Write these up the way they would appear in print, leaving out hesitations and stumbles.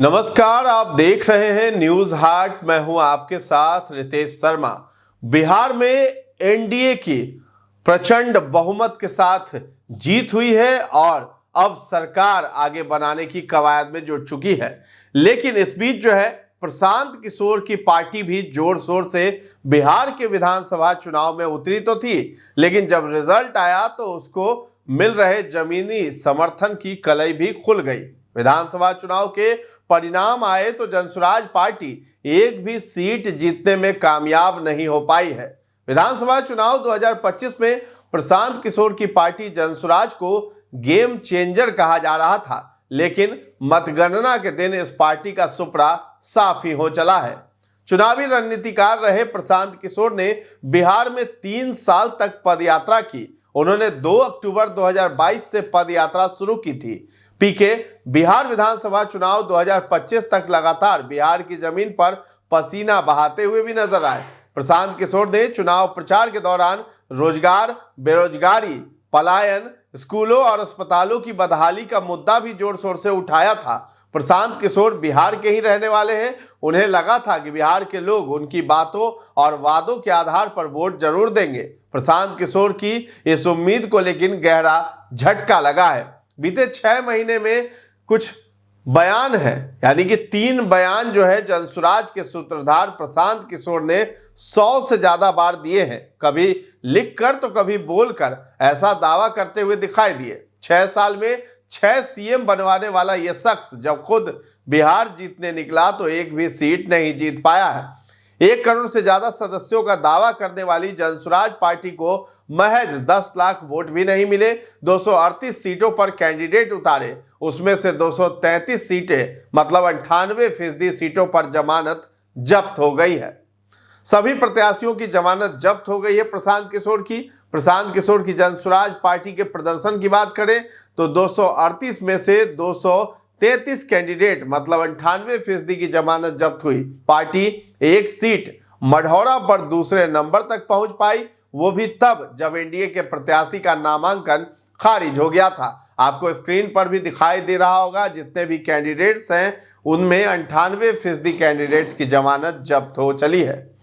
नमस्कार, आप देख रहे हैं न्यूज हाट। मैं हूं आपके साथ रितेश शर्मा। बिहार में एनडीए की प्रचंड बहुमत के साथ जीत हुई है और अब सरकार आगे बनाने की कवायद में जुट चुकी है। लेकिन इस बीच जो है प्रशांत किशोर की पार्टी भी जोर शोर से बिहार के विधानसभा चुनाव में उतरी तो थी, लेकिन जब रिजल्ट आया तो उसको मिल रहे जमीनी समर्थन की कलई भी खुल गई। विधानसभा चुनाव के परिणाम आए तो जनसुराज पार्टी एक भी सीट जीतने में कामयाब नहीं हो पाई है। विधानसभा चुनाव 2025 में प्रशांत किशोर की पार्टी जनसुराज को गेम चेंजर कहा जा रहा था, लेकिन मतगणना के दिन इस पार्टी का सुपड़ा साफ ही हो चला है। चुनावी रणनीतिकार रहे प्रशांत किशोर ने बिहार में 3 साल तक पदयात्रा की। उन्होंने 2 अक्टूबर 2022 से पदयात्रा शुरू की थी। पीके बिहार विधानसभा चुनाव 2025 तक लगातार बिहार की जमीन पर पसीना बहाते हुए भी नजर आए। प्रशांत किशोर ने चुनाव प्रचार के दौरान रोजगार, बेरोजगारी, पलायन, स्कूलों और अस्पतालों की बदहाली का मुद्दा भी जोर शोर से उठाया था। प्रशांत किशोर बिहार के ही रहने वाले हैं। उन्हें लगा था कि बिहार के लोग उनकी बातों और वादों के आधार पर वोट जरूर देंगे। प्रशांत किशोर की इस उम्मीद को लेकिन गहरा झटका लगा है। बीते 6 महीने में कुछ बयान है, यानी कि 3 बयान जो है जनसुराज के सूत्रधार प्रशांत किशोर ने 100 से ज्यादा बार दिए हैं। कभी लिखकर तो कभी बोलकर ऐसा दावा करते हुए दिखाई दिए। 6 साल में 6 सीएम बनवाने वाला यह शख्स जब खुद बिहार जीतने निकला तो एक भी सीट नहीं जीत पाया है। 1 करोड़ से ज्यादा सदस्यों का दावा करने वाली जनसुराज पार्टी को महज 10 लाख वोट भी नहीं मिले। 238 सीटों पर कैंडिडेट उतारे, उसमें से 233 सीटें मतलब 98% सीटों पर जमानत जब्त हो गई है। सभी प्रत्याशियों की जमानत जब्त हो गई है प्रशांत किशोर की जनसुराज पार्टी के प्रदर्शन की बात करें तो 238 में से 233 कैंडिडेट मतलब 98% की जमानत जब्त हुई। पार्टी एक सीट मढ़ौरा पर दूसरे नंबर तक पहुंच पाई, वो भी तब जब एनडीए के प्रत्याशी का नामांकन खारिज हो गया था। आपको स्क्रीन पर भी दिखाई दे रहा होगा, जितने भी कैंडिडेट्स हैं उनमें 98% कैंडिडेट्स की जमानत जब्त हो चली है।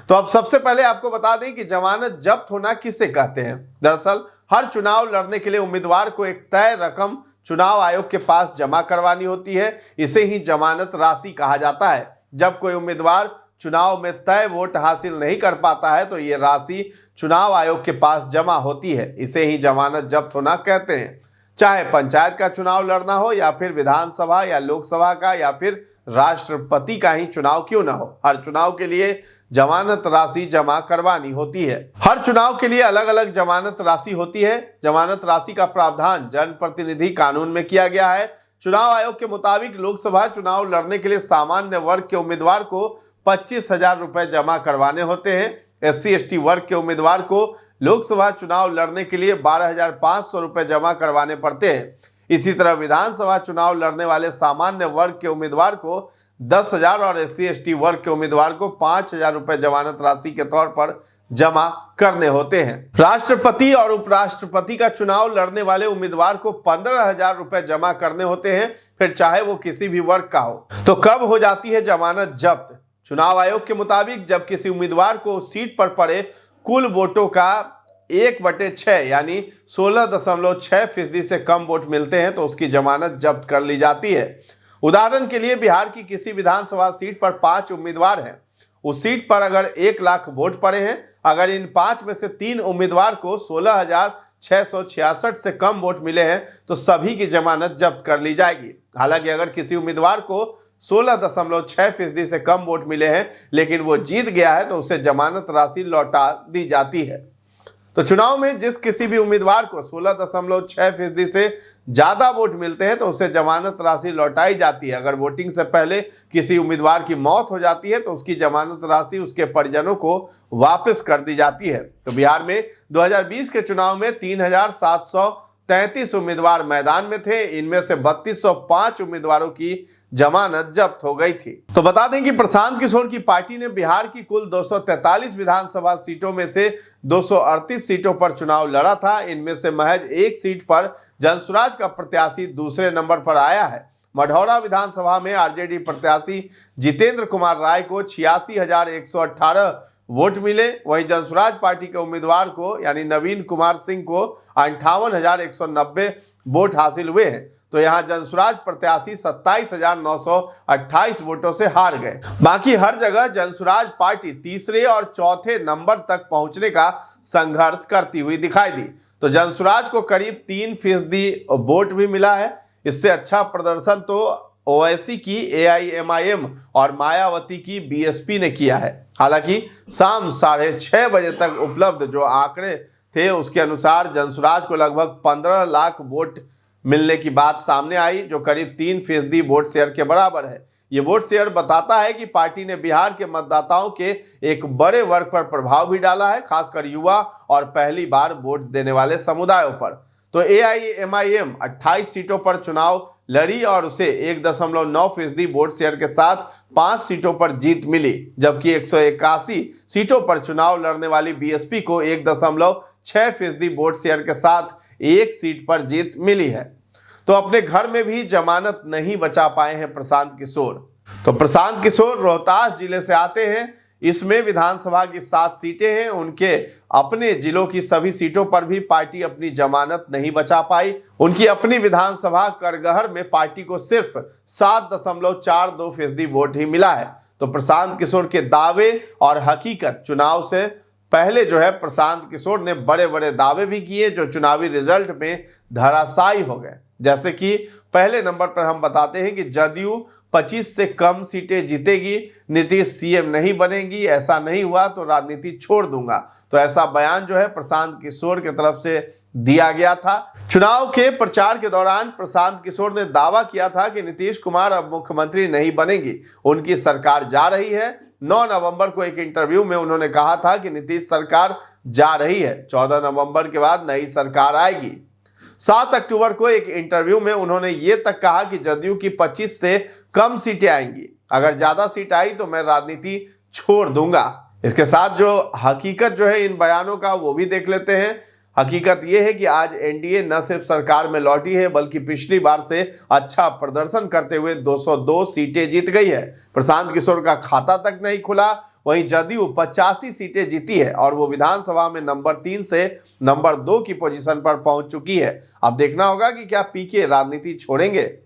तो अब सबसे पहले आपको बता दें कि जमानत जब्त होना किसे कहते हैं। दरअसल हर चुनाव लड़ने के लिए उम्मीदवार को एक तय रकम चुनाव आयोग के पास जमा करवानी होती है। इसे ही जमानत राशि कहा जाता है। जब कोई उम्मीदवार चुनाव में तय वोट हासिल नहीं कर पाता है तो ये राशि चुनाव आयोग के पास जमा होती है। इसे ही जमानत जब्त होना कहते हैं। चाहे पंचायत का चुनाव लड़ना हो या फिर विधानसभा या लोकसभा का या फिर राष्ट्रपति का ही चुनाव क्यों ना हो, हर चुनाव के लिए जमानत राशि जमा करवानी होती है। हर चुनाव के लिए अलग अलग जमानत राशि होती है। जमानत राशि का प्रावधान जनप्रतिनिधि कानून में किया गया है। चुनाव आयोग के मुताबिक लोकसभा चुनाव लड़ने के लिए सामान्य वर्ग के उम्मीदवार को 25,000 रुपए जमा करवाने होते हैं। SC ST वर्ग के उम्मीदवार को लोकसभा चुनाव लड़ने के लिए 12,500 रुपए जमा करवाने पड़ते हैं। इसी तरह विधानसभा चुनाव लड़ने वाले सामान्य वर्ग के उम्मीदवार को 10,000 और SC ST वर्ग के उम्मीदवार को 5,000 रुपए जमानत राशि के तौर पर जमा करने होते हैं। राष्ट्रपति और उपराष्ट्रपति का चुनाव लड़ने वाले उम्मीदवार को 15,000 रुपए जमा करने होते हैं, फिर चाहे वो किसी भी वर्ग का हो। तो कब हो जाती है जमानत जब्त? चुनाव आयोग के मुताबिक जब किसी उम्मीदवार को सीट पर पड़े कुल वोटों का 1/6 यानी 16.6% से कम वोट मिलते हैं तो उसकी जमानत जब्त कर ली जाती है। उदाहरण के लिए बिहार की किसी विधानसभा सीट पर 5 उम्मीदवार हैं। उस सीट पर अगर 1 लाख वोट पड़े हैं, अगर इन 5 में से 3 उम्मीदवार को 16,666 से कम वोट मिले हैं तो सभी की जमानत जब्त कर ली जाएगी। हालांकि अगर किसी उम्मीदवार को 16.6% से कम वोट मिले हैं लेकिन वो जीत गया है तो उसे जमानत राशि लौटा दी जाती है। तो चुनाव में जिस किसी भी उम्मीदवार को 16.6% से ज्यादा वोट मिलते हैं तो उसे जमानत राशि लौटाई जाती है। अगर वोटिंग से पहले किसी उम्मीदवार की मौत हो जाती है तो उसकी जमानत राशि उसके परिजनों को वापस कर दी जाती है। तो बिहार में 2020 के चुनाव में 3,733 उम्मीदवार मैदान में थे। इनमें से 3,205 उम्मीदवारों की जमानत जब्त हो गई थी। तो बता दें कि प्रशांत किशोर की पार्टी ने बिहार की कुल 243 विधानसभा सीटों में से 238 सीटों पर चुनाव लड़ा था। इनमें से महज 1 सीट पर जनसुराज का प्रत्याशी दूसरे नंबर पर आया है। मढ़ौरा विधानसभा में आरजेडी प्रत्याशी जितेंद्र कुमार राय को 86,118 वोट मिले। वहीं जनसुराज पार्टी के उम्मीदवार को यानी नवीन कुमार सिंह को 58,190 वोट हासिल हुए हैं। तो यहां जनसुराज प्रत्याशी 27,928 वोटों से हार गए। बाकी हर जगह जनसुराज पार्टी तीसरे और चौथे नंबर तक पहुंचने का संघर्ष करती हुई दिखाई दी। तो जनसुराज को करीब 3% वोट भी मिला है। इससे अच्छा प्रदर्शन तो ओवैसी की AIMIM और मायावती की BSP ने किया है। हालांकि शाम 6:30 बजे तक उपलब्ध जो आंकड़े थे उसके अनुसार जनसुराज को लगभग 15 लाख वोट मिलने की बात सामने आई, जो करीब 3% वोट शेयर के बराबर है। ये वोट शेयर बताता है कि पार्टी ने बिहार के मतदाताओं के एक बड़े वर्ग पर प्रभाव भी डाला है, खासकर युवा और पहली बार वोट देने वाले समुदायों पर। तो AIMIM 28 सीटों पर चुनाव लड़ी और उसे 1.9% वोट शेयर के साथ 5 सीटों पर जीत मिली, जबकि 181 सीटों पर चुनाव लड़ने वाली BSP को 1.6% वोट शेयर के साथ 1 सीट पर जीत मिली है। तो अपने घर में भी जमानत नहीं बचा पाए हैं प्रशांत किशोर। तो प्रशांत किशोर रोहतास जिले से आते हैं। इसमें विधानसभा की 7 सीटें हैं। उनके अपने जिलों की सभी सीटों पर भी पार्टी अपनी जमानत नहीं बचा पाई। उनकी अपनी विधानसभा करगहर में पार्टी को सिर्फ 7.42% वोट ही मिला है। तो प्रशांत किशोर के दावे और हकीकत, चुनाव से पहले जो है प्रशांत किशोर ने बड़े बड़े दावे भी किए जो चुनावी रिजल्ट में धराशायी हो गए। जैसे कि पहले नंबर पर हम बताते हैं कि जदयू 25 से कम सीटें जीतेगी, नीतीश CM नहीं बनेगी, ऐसा नहीं हुआ तो राजनीति छोड़ दूंगा। तो ऐसा बयान जो है प्रशांत किशोर की तरफ से दिया गया था। चुनाव के प्रचार के दौरान प्रशांत किशोर ने दावा किया था कि नीतीश कुमार अब मुख्यमंत्री नहीं बनेंगी, उनकी सरकार जा रही है। 9 नवंबर को एक इंटरव्यू में उन्होंने कहा था कि नीतीश सरकार जा रही है, 14 नवंबर के बाद नई सरकार आएगी। 7 अक्टूबर को एक इंटरव्यू में उन्होंने ये तक कहा कि जदयू की 25 से कम सीटें आएंगी, अगर ज्यादा सीट आई तो मैं राजनीति छोड़ दूंगा। इसके साथ जो हकीकत जो है इन बयानों का वो भी देख लेते हैं। हकीकत ये है कि आज NDA न सिर्फ सरकार में लौटी है बल्कि पिछली बार से अच्छा प्रदर्शन करते हुए 202 सीटें जीत गई है। प्रशांत किशोर का खाता तक नहीं खुला। वहीं जदयू 85 सीटें जीती है और वो विधानसभा में नंबर 3 से नंबर 2 की पोजीशन पर पहुंच चुकी है। अब देखना होगा कि क्या PK राजनीति छोड़ेंगे।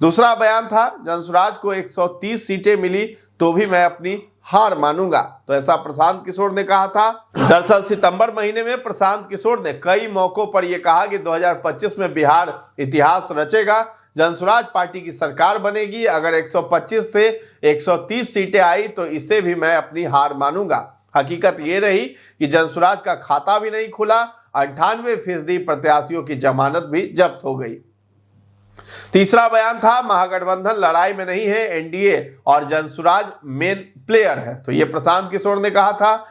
दूसरा बयान था जनसुराज को 130 सीटें मिली तो भी मैं अपनी हार मानूंगा। तो ऐसा प्रशांत किशोर ने कहा था। दरअसल सितंबर महीने में प्रशांत किशोर ने कई मौकों पर यह कहा कि 2025 में बिहार इतिहास रचेगा, जनसुराज पार्टी की सरकार बनेगी, अगर 125 से 130 सीटें आई तो इसे भी मैं अपनी हार मानूंगा। हकीकत ये रही कि जनसुराज का खाता भी नहीं खुला, 98% प्रत्याशियों की जमानत भी जब्त हो गई। तीसरा बयान था महागठबंधन लड़ाई में नहीं है, NDA और जनसुराज मेन प्लेयर है। तो ये प्रशांत किशोर ने कहा था।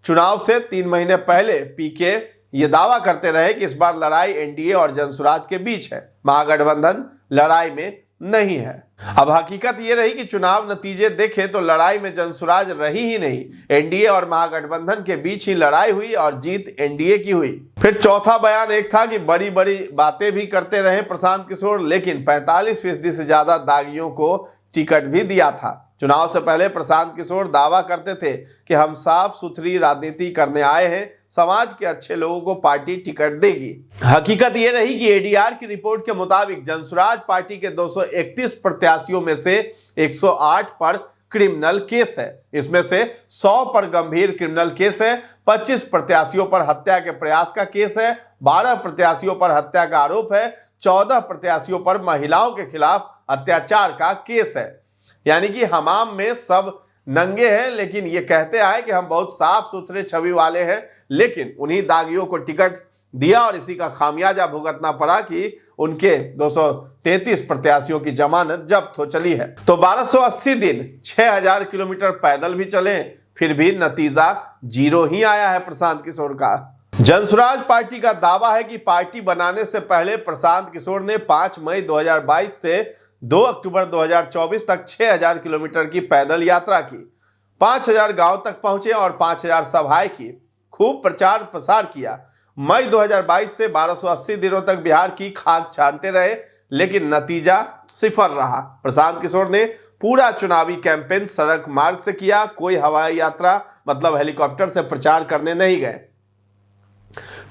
चुनाव से 3 महीने पहले PK ये दावा करते रहे कि इस बार लड़ाई NDA और जनसुराज के बीच है, महागठबंधन लड़ाई में नहीं है। अब हकीकत ये रही कि चुनाव नतीजे देखें तो लड़ाई में जनसुराज रही ही नहीं, NDA और महागठबंधन के बीच ही लड़ाई हुई और जीत NDA की हुई। फिर चौथा बयान एक था कि बड़ी बड़ी बातें भी करते रहे प्रशांत किशोर, लेकिन 45% से ज्यादा दागियों को टिकट भी दिया था। चुनाव से पहले प्रशांत किशोर दावा करते थे कि हम साफ सुथरी राजनीति करने आए हैं, समाज के अच्छे लोगों को पार्टी टिकट देगी। हकीकत ये रही कि ADR की रिपोर्ट के मुताबिक जनसुराज पार्टी के 231 प्रत्याशियों में से 108 पर क्रिमिनल केस है। इसमें से 100 पर गंभीर क्रिमिनल केस है, 25 प्रत्याशियों पर हत्या के प्रयास का केस है, 12 प्रत्याशियों पर हत्या का आरोप है, 14 प्रत्याशियों पर महिलाओं के खिलाफ अत्याचार का केस है। यानी कि हमाम में सब नंगे हैं, लेकिन ये कहते आए कि हम बहुत साफ सुथरे छवि वाले हैं, लेकिन उन्हीं दागियों को टिकट दिया और इसी का खामियाजा भुगतना पड़ा कि उनके 233 प्रत्याशियों की जमानत जब्त हो चली है। तो 1280 दिन 6000 किलोमीटर पैदल भी चले, फिर भी नतीजा 0 ही आया है प्रशांत किशोर का। जनसुराज पार्टी का दावा है कि पार्टी बनाने से पहले प्रशांत किशोर ने 5 मई 2022 से 2 अक्टूबर 2024 तक 6000 किलोमीटर की पैदल यात्रा की, 5000 गांव तक पहुंचे और 5000 सभाएं की, खूब प्रचार प्रसार किया। मई 2022 से 1280 दिनों तक बिहार की खाक छानते रहे, लेकिन नतीजा सिफर रहा। प्रशांत किशोर ने पूरा चुनावी कैंपेन सड़क मार्ग से किया, कोई हवाई यात्रा मतलब हेलीकॉप्टर से प्रचार करने नहीं गए।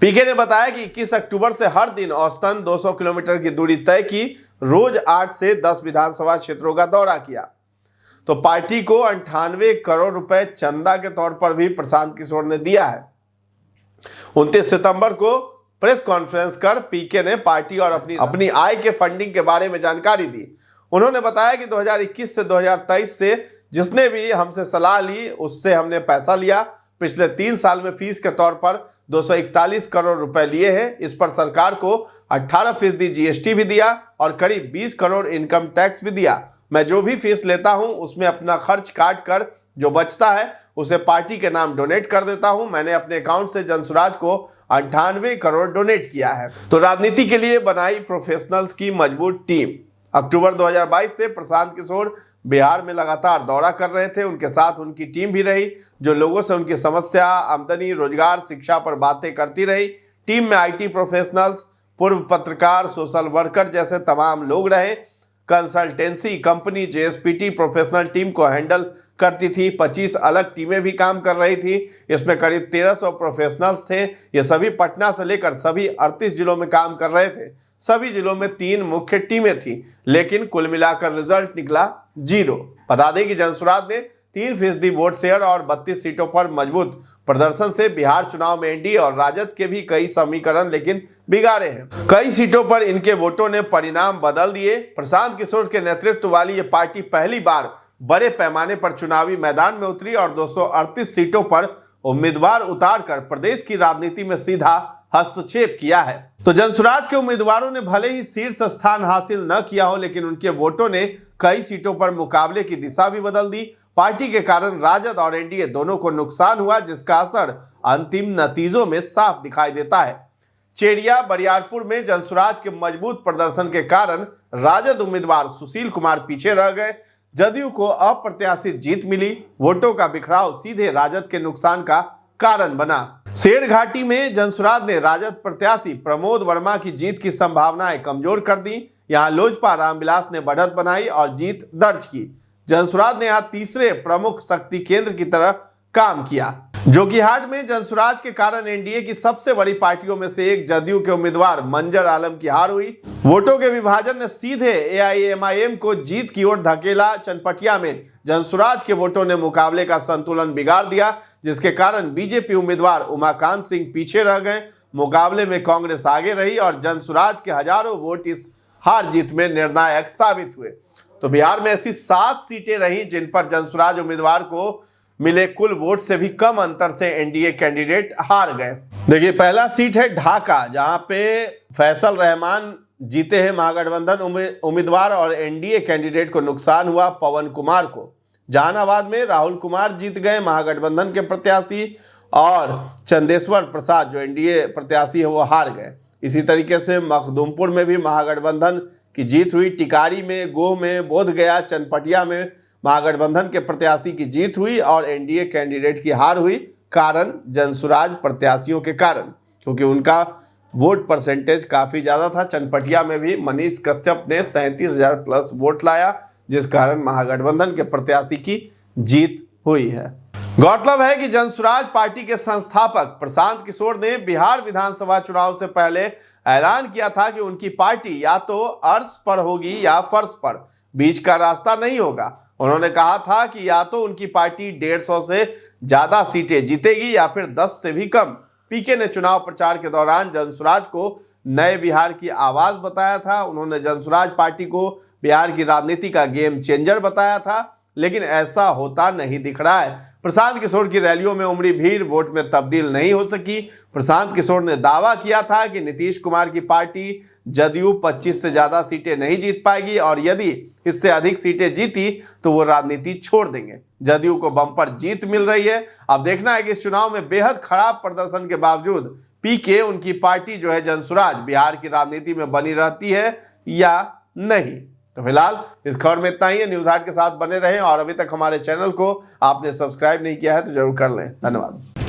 पीके ने बताया कि 21 अक्टूबर से हर दिन औसतन 200 किलोमीटर की दूरी तय की, रोज 8 से 10 विधानसभा क्षेत्रों का दौरा किया। तो पार्टी को 98 करोड़ रुपए चंदा के तौर पर भी प्रशांत किशोर ने दिया है। 29 सितंबर को प्रेस कॉन्फ्रेंस कर पीके ने पार्टी और अपनी आय के फंडिंग के बारे में जानकारी दी। उन्होंने बताया कि 2021 से 2023 से जिसने भी हमसे सलाह ली उससे हमने पैसा लिया। पिछले 3 साल में फीस के तौर पर 241 करोड़ रुपए लिए हैं। इस पर सरकार को 18% जीएसटी भी दिया और करीब 20 करोड़ इनकम टैक्स भी दिया। मैं जो भी फीस लेता हूं उसमें अपना खर्च काट कर जो बचता है उसे पार्टी के नाम डोनेट कर देता हूं। मैंने अपने अकाउंट से जनसुराज को 98 करोड़ डोनेट किया है। तो राजनीति के लिए बनाई प्रोफेशनल्स की मजबूत टीम। अक्टूबर 2022 से प्रशांत किशोर बिहार में लगातार दौरा कर रहे थे। उनके साथ उनकी टीम भी रही जो लोगों से उनकी समस्या, आमदनी, रोजगार, शिक्षा पर बातें करती रही। टीम में आईटी प्रोफेशनल्स, पूर्व पत्रकार, सोशल वर्कर जैसे तमाम लोग रहे। कंसल्टेंसी कंपनी जेएसपीटी प्रोफेशनल टीम को हैंडल करती थी। 25 अलग टीमें भी काम कर रही थी। इसमें करीब 1300 प्रोफेशनल्स थे। ये सभी पटना से लेकर सभी 38 जिलों में काम कर रहे थे। सभी जिलों में 3 मुख्य टीमें थी, लेकिन कुल मिलाकर रिजल्ट निकला 0। बता दें कि जनसुराज ने 3% वोट शेयर और 32 सीटों पर मजबूत प्रदर्शन से बिहार चुनाव में एनडीए और राजद के भी कई समीकरण लेकिन बिगाड़े हैं। कई सीटों पर इनके वोटों ने परिणाम बदल दिए। प्रशांत किशोर के नेतृत्व वाली ये पार्टी पहली बार बड़े पैमाने पर चुनावी मैदान में उतरी और 238 सीटों पर उम्मीदवार उतारकर प्रदेश की राजनीति में सीधा हस्तक्षेप किया है। तो जनसुराज के उम्मीदवारों ने भले ही शीर्ष स्थान हासिल न किया हो, लेकिन उनके वोटों ने कई सीटों पर मुकाबले की दिशा भी बदल दी। पार्टी के कारण राजद और एनडीए दोनों को नुकसान हुआ, जिसका असर अंतिम नतीजों में साफ दिखाई देता है। चेरिया बरियारपुर में जनसुराज के मजबूत प्रदर्शन के कारण राजद उम्मीदवार सुशील कुमार पीछे रह गए। जदयू को अप्रत्याशित जीत मिली। वोटों का बिखराव सीधे राजद के नुकसान का कारण बना। शेर घाटी में जनसुराज ने राजद प्रत्याशी प्रमोद वर्मा की जीत की संभावनाएं कमजोर कर दी। यहां लोजपा रामविलास ने बढ़त बनाई और जीत दर्ज की। जनसुराज ने यहां तीसरे प्रमुख शक्ति केंद्र की तरह काम किया। जोकीहाट में जनसुराज के कारण एनडीए की सबसे बड़ी पार्टियों में से एक जदयू के उम्मीदवार मंजर आलम की हार हुई। वोटों के विभाजन ने सीधे एआईएमआईएम को जीत की ओर धकेला। चनपटिया में जनसुराज के वोटों ने मुकाबले का संतुलन बिगाड़ दिया, जिसके कारण बीजेपी उम्मीदवार उमाकांत सिंह पीछे रह गए। मुकाबले में कांग्रेस आगे रही और जनसुराज के हजारों वोट इस हार जीत में निर्णायक साबित हुए। तो बिहार में ऐसी 7 सीटें रही जिन पर जनसुराज उम्मीदवार को मिले कुल वोट से भी कम अंतर से एनडीए कैंडिडेट हार गए। देखिए, पहला सीट है ढाका, जहां पे फैसल रहमान जीते हैं महागठबंधन उम्मीदवार और एनडीए कैंडिडेट को नुकसान हुआ पवन कुमार को। जहानाबाद में राहुल कुमार जीत गए महागठबंधन के प्रत्याशी और चंदेश्वर प्रसाद जो एनडीए प्रत्याशी है वो हार गए। इसी तरीके से मखदूमपुर में भी महागठबंधन की जीत हुई। टिकारी में, गोह में, बोधगया, चनपटिया में महागठबंधन के प्रत्याशी की जीत हुई और एनडीए कैंडिडेट की हार हुई। कारण जनसुराज प्रत्याशियों के कारण, क्योंकि उनका वोट परसेंटेज काफी ज्यादा था। चनपटिया में भी मनीष कश्यप ने 37,000 प्लस वोट लाया, जिस कारण महागठबंधन के प्रत्याशी की जीत हुई है। गौरतलब है कि जनसुराज पार्टी के संस्थापक प्रशांत किशोर ने बिहार विधानसभा चुनाव से पहले ऐलान किया था कि उनकी पार्टी या तो अर्श पर होगी या फर्श पर, बीच का रास्ता नहीं होगा। उन्होंने कहा था कि या तो उनकी पार्टी 150 से ज्यादा सीटें जीतेगी या फिर 10 से भी कम। पीके ने चुनाव प्रचार के दौरान जनसुराज को नए बिहार की आवाज बताया था। उन्होंने जनसुराज पार्टी को बिहार की राजनीति का गेम चेंजर बताया था, लेकिन ऐसा होता नहीं दिख रहा है। प्रशांत किशोर की रैलियों में उमड़ी भीड़ वोट में तब्दील नहीं हो सकी। प्रशांत किशोर ने दावा किया था कि नीतीश कुमार की पार्टी जदयू 25 से ज्यादा सीटें नहीं जीत पाएगी और यदि इससे अधिक सीटें जीती तो वो राजनीति छोड़ देंगे। जदयू को बम्पर जीत मिल रही है। अब देखना है कि इस चुनाव में बेहद खराब प्रदर्शन के बावजूद पीके, उनकी पार्टी जो है जनसुराज, बिहार की राजनीति में बनी रहती है या नहीं। तो फिलहाल इस खबर में इतना ही है। न्यूज़ हाट के साथ बने रहें और अभी तक हमारे चैनल को आपने सब्सक्राइब नहीं किया है तो जरूर कर लें। धन्यवाद।